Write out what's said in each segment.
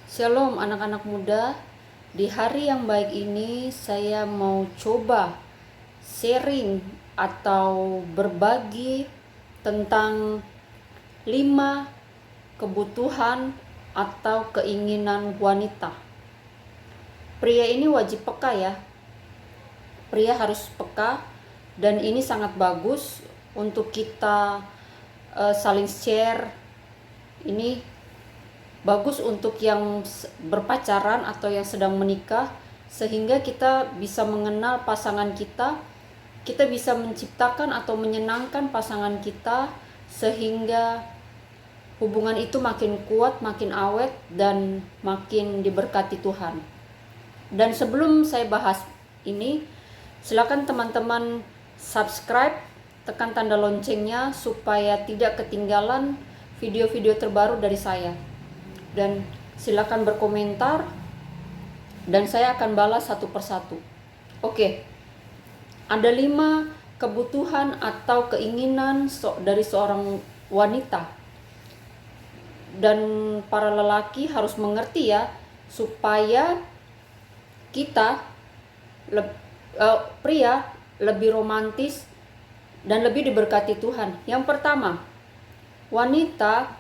Shalom anak-anak muda. Di hari yang baik ini saya mau coba sharing atau berbagi tentang 5 kebutuhan atau keinginan wanita. Pria ini wajib peka ya. Pria harus peka, dan ini sangat bagus untuk kita saling share. Ini bagus untuk yang berpacaran atau yang sedang menikah, sehingga kita bisa mengenal pasangan kita, kita bisa menciptakan atau menyenangkan pasangan kita, sehingga hubungan itu makin kuat, makin awet, dan makin diberkati Tuhan. Dan sebelum saya bahas ini, silakan teman-teman subscribe, tekan tanda loncengnya supaya tidak ketinggalan video-video terbaru dari saya. Dan silakan berkomentar dan saya akan balas satu persatu. Oke. Ada 5 kebutuhan atau keinginan dari seorang wanita. Dan para lelaki harus mengerti ya, supaya kita pria lebih romantis dan lebih diberkati Tuhan. Yang pertama, wanita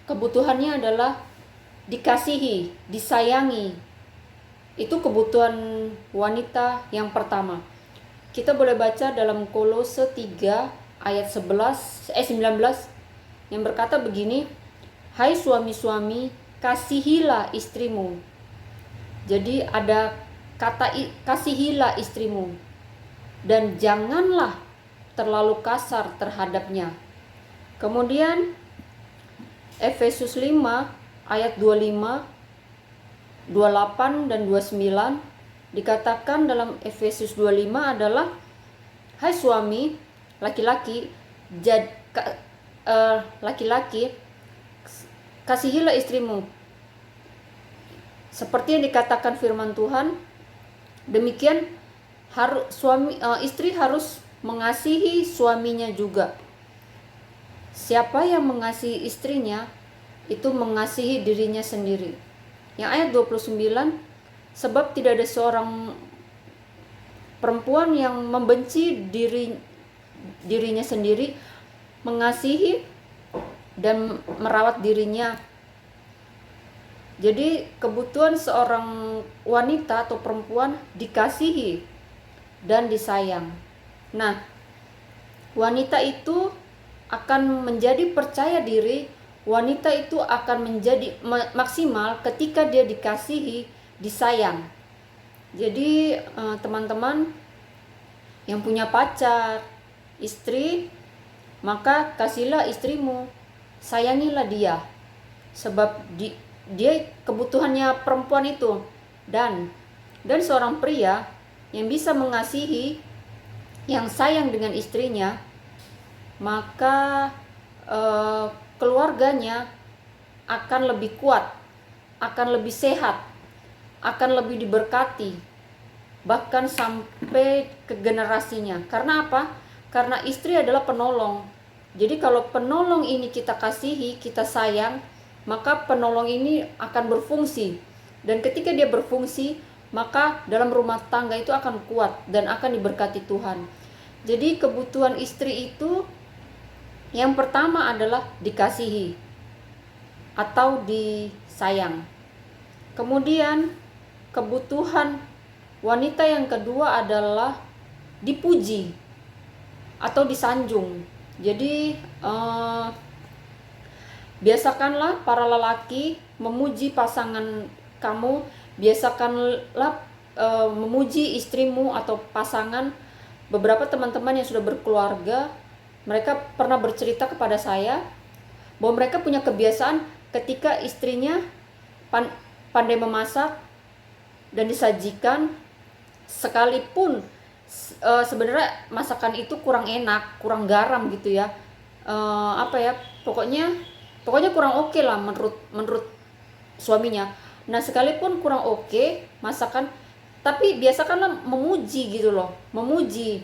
kebutuhannya adalah dikasihi, disayangi. Itu kebutuhan wanita yang pertama. Kita boleh baca dalam Kolose 3 ayat 19 yang berkata begini, "Hai suami-suami, kasihilah istrimu." Jadi ada kata kasihilah istrimu, dan janganlah terlalu kasar terhadapnya. Kemudian Efesus 5 ayat 25, 28 dan 29 dikatakan dalam Efesus 25 adalah, "Hai suami, laki-laki, kasihilah istrimu seperti yang dikatakan firman Tuhan. Demikian istri harus mengasihi suaminya juga. Siapa yang mengasihi istrinya itu mengasihi dirinya sendiri." Yang ayat 29, "Sebab tidak ada seorang perempuan yang membenci dirinya sendiri, mengasihi dan merawat dirinya." Jadi kebutuhan seorang wanita atau perempuan dikasihi dan disayang. Nah, wanita itu akan menjadi percaya diri, wanita itu akan menjadi maksimal ketika dia dikasihi, disayang. Jadi teman-teman yang punya pacar, istri, maka kasihilah istrimu, sayangilah dia, sebab dia kebutuhannya perempuan itu. Dan seorang pria yang bisa mengasihi, yang sayang dengan istrinya, maka keluarganya akan lebih kuat, akan lebih sehat, akan lebih diberkati, bahkan sampai ke generasinya. Karena apa? Karena istri adalah penolong. Jadi kalau penolong ini kita kasihi, kita sayang, maka penolong ini akan berfungsi. Dan ketika dia berfungsi, maka dalam rumah tangga itu akan kuat dan akan diberkati Tuhan. Jadi kebutuhan istri itu yang pertama adalah dikasihi atau disayang. Kemudian kebutuhan wanita yang kedua adalah dipuji atau disanjung. Jadi biasakanlah para lelaki memuji pasangan kamu, biasakanlah memuji istrimu atau pasangan. Beberapa teman-teman yang sudah berkeluarga, mereka pernah bercerita kepada saya bahwa mereka punya kebiasaan ketika istrinya pandai memasak dan disajikan, sekalipun sebenarnya masakan itu kurang enak, kurang garam gitu ya, pokoknya kurang oke lah menurut suaminya. Nah, sekalipun kurang oke masakan, tapi biasakanlah memuji gitu loh, memuji.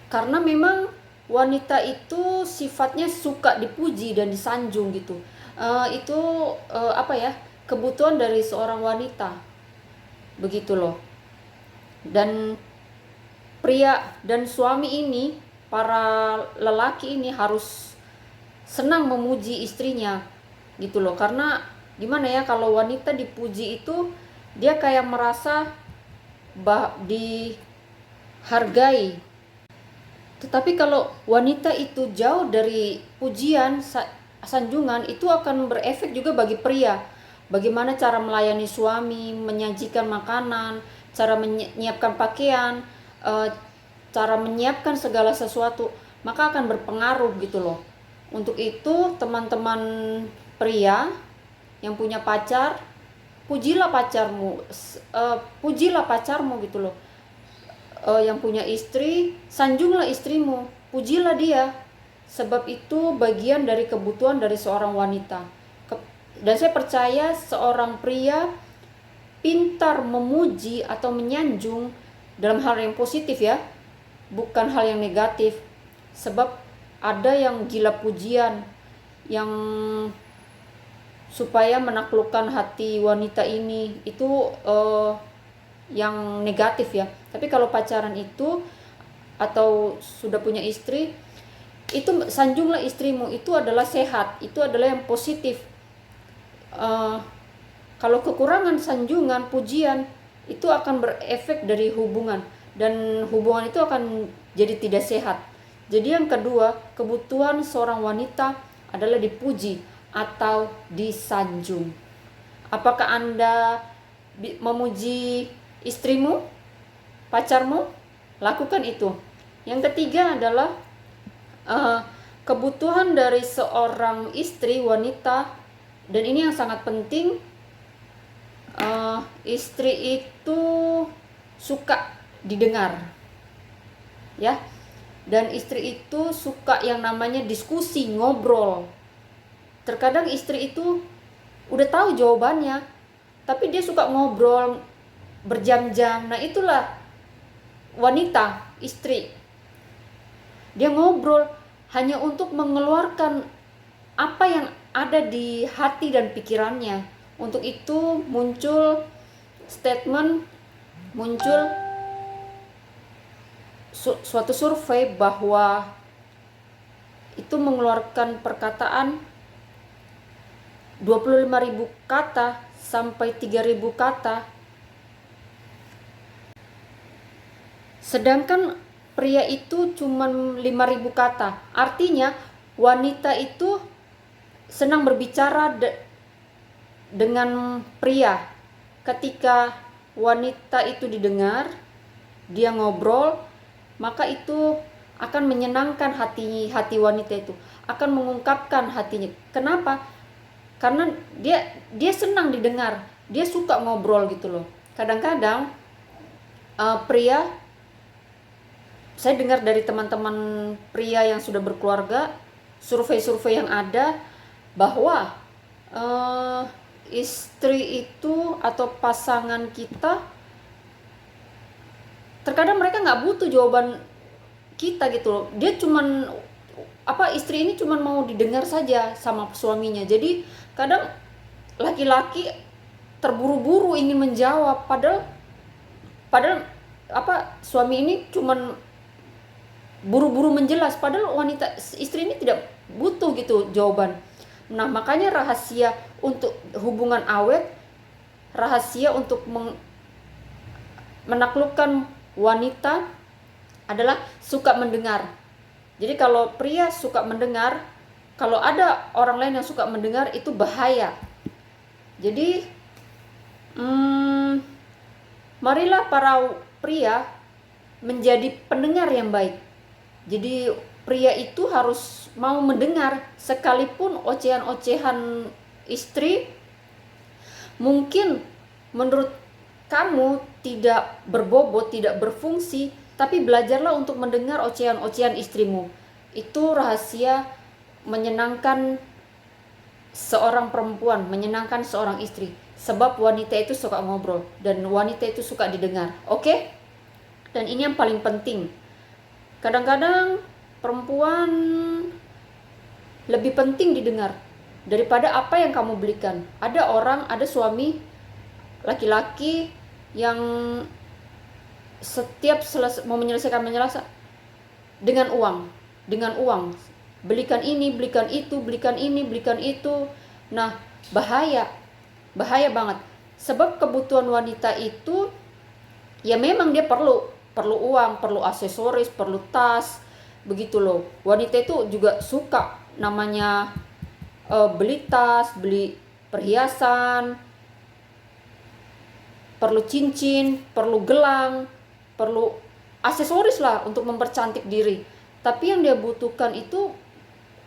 Karena memang wanita itu sifatnya suka dipuji dan disanjung gitu. Itu apa ya, kebutuhan dari seorang wanita, begitu loh. Dan pria dan suami ini, para lelaki ini harus senang memuji istrinya gitu loh. Karena gimana ya, kalau wanita dipuji itu dia kayak merasa dihargai. Tetapi kalau wanita itu jauh dari pujian, sanjungan, itu akan berefek juga bagi pria. Bagaimana cara melayani suami, menyajikan makanan, cara menyiapkan pakaian, cara menyiapkan segala sesuatu, maka akan berpengaruh gitu loh. Untuk itu teman-teman pria yang punya pacar, pujilah pacarmu gitu loh. Yang punya istri, sanjunglah istrimu, pujilah dia, sebab itu bagian dari kebutuhan dari seorang wanita. Dan saya percaya seorang pria pintar memuji atau menyanjung dalam hal yang positif ya, bukan hal yang negatif. Sebab ada yang gila pujian, yang supaya menaklukkan hati wanita ini, itu yang negatif ya. Tapi kalau pacaran itu atau sudah punya istri, itu sanjunglah istrimu, itu adalah sehat, itu adalah yang positif. Kalau kekurangan sanjungan, pujian, itu akan berefek dari hubungan, dan hubungan itu akan jadi tidak sehat. Jadi yang kedua, kebutuhan seorang wanita adalah dipuji atau disanjung. Apakah Anda memuji istrimu, pacarmu? Lakukan itu. Yang ketiga adalah kebutuhan dari seorang istri wanita, dan ini yang sangat penting. Istri itu suka didengar ya, dan istri itu suka yang namanya diskusi, ngobrol. Terkadang istri itu udah tahu jawabannya, tapi dia suka ngobrol berjam-jam. Nah itulah wanita, istri. Dia ngobrol hanya untuk mengeluarkan apa yang ada di hati dan pikirannya. Untuk itu muncul statement, muncul suatu survei bahwa itu mengeluarkan perkataan 25.000 kata sampai 3.000 kata. Sedangkan pria itu cuma 5.000 kata. Artinya wanita itu senang berbicara dengan pria. Ketika wanita itu didengar, dia ngobrol, maka itu akan menyenangkan hati wanita itu, akan mengungkapkan hatinya. Kenapa? Karena dia senang didengar, dia suka ngobrol gitu loh. Kadang-kadang pria, saya dengar dari teman-teman pria yang sudah berkeluarga, survei-survei yang ada, bahwa istri itu atau pasangan kita, terkadang mereka nggak butuh jawaban kita gitu loh. Dia cuman istri ini cuman mau didengar saja sama suaminya. Jadi kadang laki-laki terburu-buru ingin menjawab, padahal suami ini cuman buru-buru menjelas, padahal istri ini tidak butuh gitu jawaban. Nah makanya rahasia untuk hubungan awet, rahasia untuk menaklukkan wanita adalah suka mendengar. Jadi kalau pria suka mendengar, kalau ada orang lain yang suka mendengar, itu bahaya. Jadi marilah para pria menjadi pendengar yang baik. Jadi pria itu harus mau mendengar, sekalipun ocehan-ocehan istri mungkin menurut kamu tidak berbobot, tidak berfungsi, tapi belajarlah untuk mendengar ocehan-ocehan istrimu. Itu rahasia menyenangkan seorang perempuan, menyenangkan seorang istri. Sebab wanita itu suka ngobrol dan wanita itu suka didengar. Oke? Dan ini yang paling penting. Kadang-kadang perempuan lebih penting didengar daripada apa yang kamu belikan. Ada suami laki-laki yang setiap mau menyelesaikan dengan uang, belikan ini, belikan itu, belikan ini, belikan itu. Nah, bahaya banget. Sebab kebutuhan wanita itu ya memang dia perlu uang, perlu aksesoris, perlu tas, begitu loh. Wanita itu juga suka namanya beli tas, beli perhiasan, perlu cincin, perlu gelang, perlu aksesoris lah untuk mempercantik diri. Tapi yang dia butuhkan itu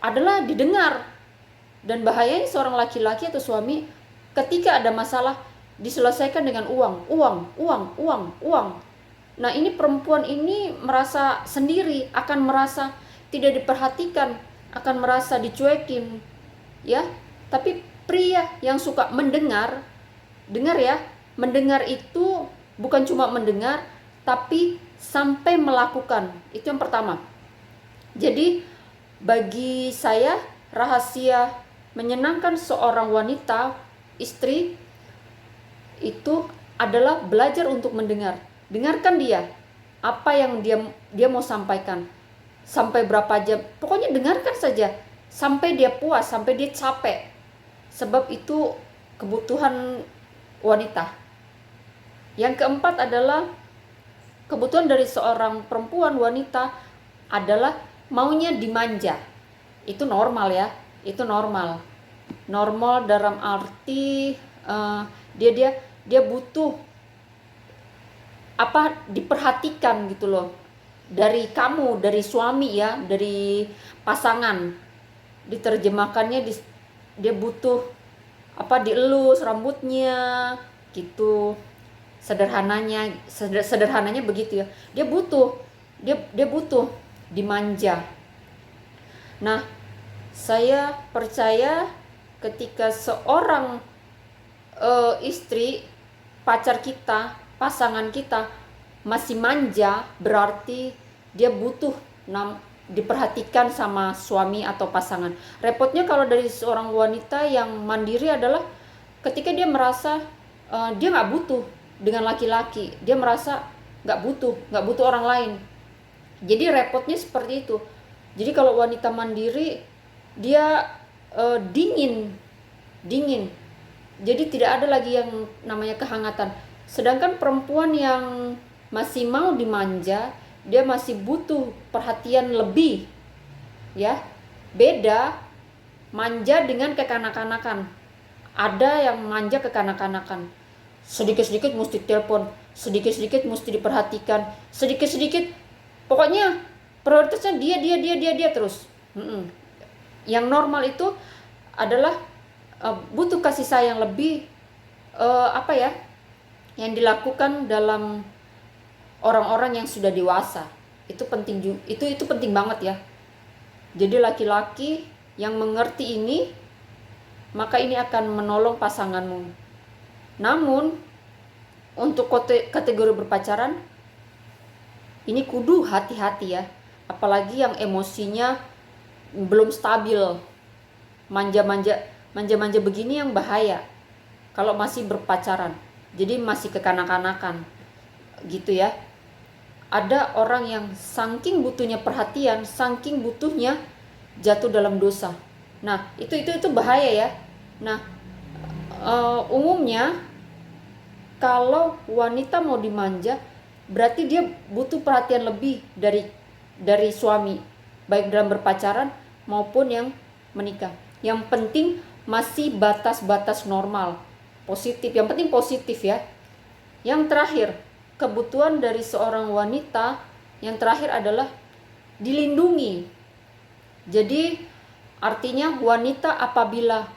adalah didengar. Dan bahayanya seorang laki-laki atau suami ketika ada masalah diselesaikan dengan uang. Nah, ini perempuan ini merasa sendiri, akan merasa tidak diperhatikan, akan merasa dicuekin, ya. Tapi pria yang suka mendengar ya, mendengar itu bukan cuma mendengar, tapi sampai melakukan. Itu yang pertama. Jadi bagi saya rahasia menyenangkan seorang wanita, istri, itu adalah belajar untuk mendengar. Dengarkan dia, apa yang dia mau sampaikan, sampai berapa jam, pokoknya dengarkan saja sampai dia puas, sampai dia capek. Sebab itu kebutuhan wanita. Yang keempat adalah kebutuhan dari seorang perempuan, wanita, adalah maunya dimanja. Itu normal ya, itu normal dalam arti dia butuh diperhatikan gitu loh, dari kamu, dari suami ya, dari pasangan. Diterjemahkannya dia butuh dielus rambutnya gitu, sederhananya begitu ya. Dia butuh dimanja. Nah, saya percaya ketika seorang istri, pacar kita, pasangan kita masih manja, berarti dia butuh diperhatikan sama suami atau pasangan. Repotnya kalau dari seorang wanita yang mandiri adalah ketika dia merasa dia nggak butuh dengan laki-laki, dia merasa nggak butuh orang lain. Jadi repotnya seperti itu. Jadi kalau wanita mandiri dia dingin, jadi tidak ada lagi yang namanya kehangatan. Sedangkan perempuan yang masih mau dimanja, dia masih butuh perhatian lebih, ya. Beda manja dengan kekanak-kanakan. Ada yang manja kekanak-kanakan, sedikit-sedikit mesti telepon, sedikit-sedikit mesti diperhatikan, sedikit-sedikit pokoknya prioritasnya dia terus. Yang normal itu adalah butuh kasih sayang lebih, yang dilakukan dalam orang-orang yang sudah dewasa. Itu penting juga, itu penting banget ya. Jadi laki-laki yang mengerti ini, maka ini akan menolong pasanganmu. Namun untuk kategori berpacaran ini kudu hati-hati ya, apalagi yang emosinya belum stabil. Manja-manja begini yang bahaya kalau masih berpacaran. Jadi masih kekanak-kanakan gitu ya. Ada orang yang saking butuhnya perhatian, saking butuhnya jatuh dalam dosa. Nah, itu bahaya ya. Nah, umumnya kalau wanita mau dimanja, berarti dia butuh perhatian lebih dari suami, baik dalam berpacaran maupun yang menikah. Yang penting masih batas-batas normal, positif. Yang penting positif ya. Yang terakhir, kebutuhan dari seorang wanita yang terakhir adalah dilindungi. Jadi artinya wanita apabila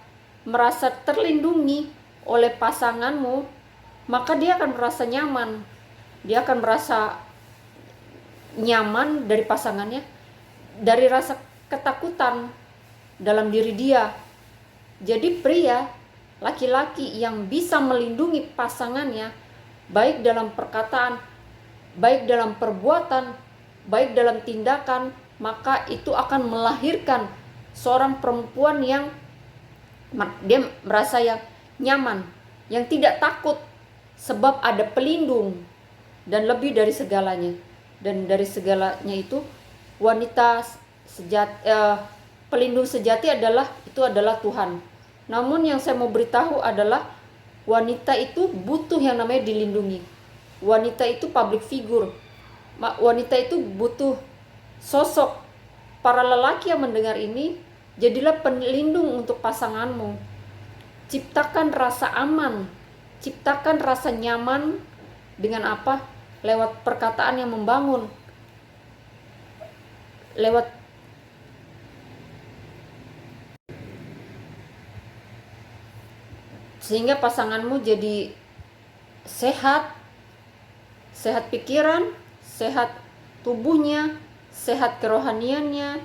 merasa terlindungi oleh pasanganmu, maka dia akan merasa nyaman. Dia akan merasa nyaman dari pasangannya, dari rasa ketakutan dalam diri dia. Jadi pria, laki-laki yang bisa melindungi pasangannya, baik dalam perkataan, baik dalam perbuatan, baik dalam tindakan maka itu akan melahirkan seorang perempuan yang dia merasa yang nyaman, yang tidak takut, sebab ada pelindung dan lebih dari segalanya. Dan dari segalanya itu wanita pelindung sejati adalah Tuhan. Namun yang saya mau beritahu adalah wanita itu butuh yang namanya dilindungi. Wanita itu public figure. Wanita itu butuh sosok. Para lelaki yang mendengar ini, jadilah pelindung untuk pasanganmu. Ciptakan rasa aman, ciptakan rasa nyaman dengan apa? Lewat perkataan yang membangun. Sehingga pasanganmu jadi sehat pikiran, sehat tubuhnya, sehat kerohaniannya.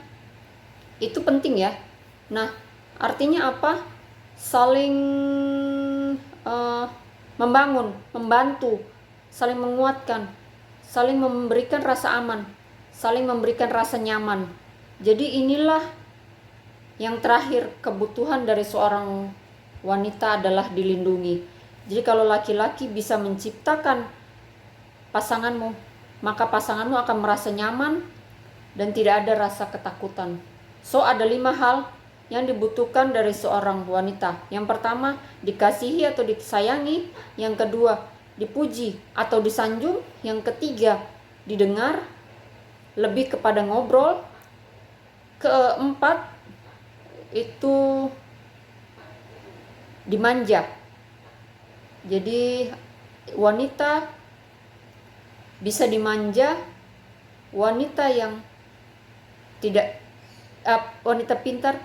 Itu penting ya. Nah, artinya apa? Saling membangun, membantu, saling menguatkan, saling memberikan rasa aman, saling memberikan rasa nyaman. Jadi inilah yang terakhir, kebutuhan dari seorang wanita adalah dilindungi. Jadi kalau laki-laki bisa menciptakan pasanganmu, maka pasanganmu akan merasa nyaman dan tidak ada rasa ketakutan. So ada 5 hal yang dibutuhkan dari seorang wanita. Yang pertama, dikasihi atau disayangi. Yang kedua, dipuji atau disanjung. Yang ketiga, didengar, lebih kepada ngobrol. Keempat, itu dimanja. Jadi wanita bisa dimanja, wanita yang tidak wanita pintar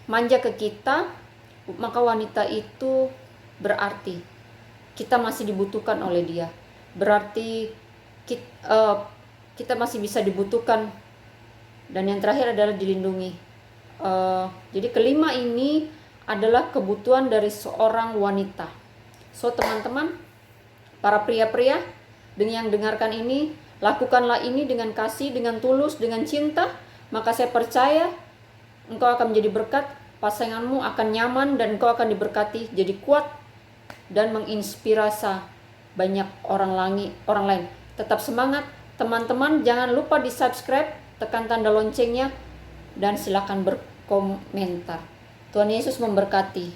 manja ke kita, maka wanita itu berarti kita masih dibutuhkan oleh dia. Berarti kita masih bisa dibutuhkan. Dan yang terakhir adalah dilindungi. Jadi kelima ini adalah kebutuhan dari seorang wanita. So teman-teman, para pria-pria yang dengarkan ini, lakukanlah ini dengan kasih, dengan tulus, dengan cinta. Maka saya percaya engkau akan menjadi berkat, pasanganmu akan nyaman, dan engkau akan diberkati, jadi kuat dan menginspirasi banyak orang lain. Tetap semangat teman-teman, jangan lupa di subscribe, tekan tanda loncengnya, dan silakan berkomentar. Tuhan Yesus memberkati.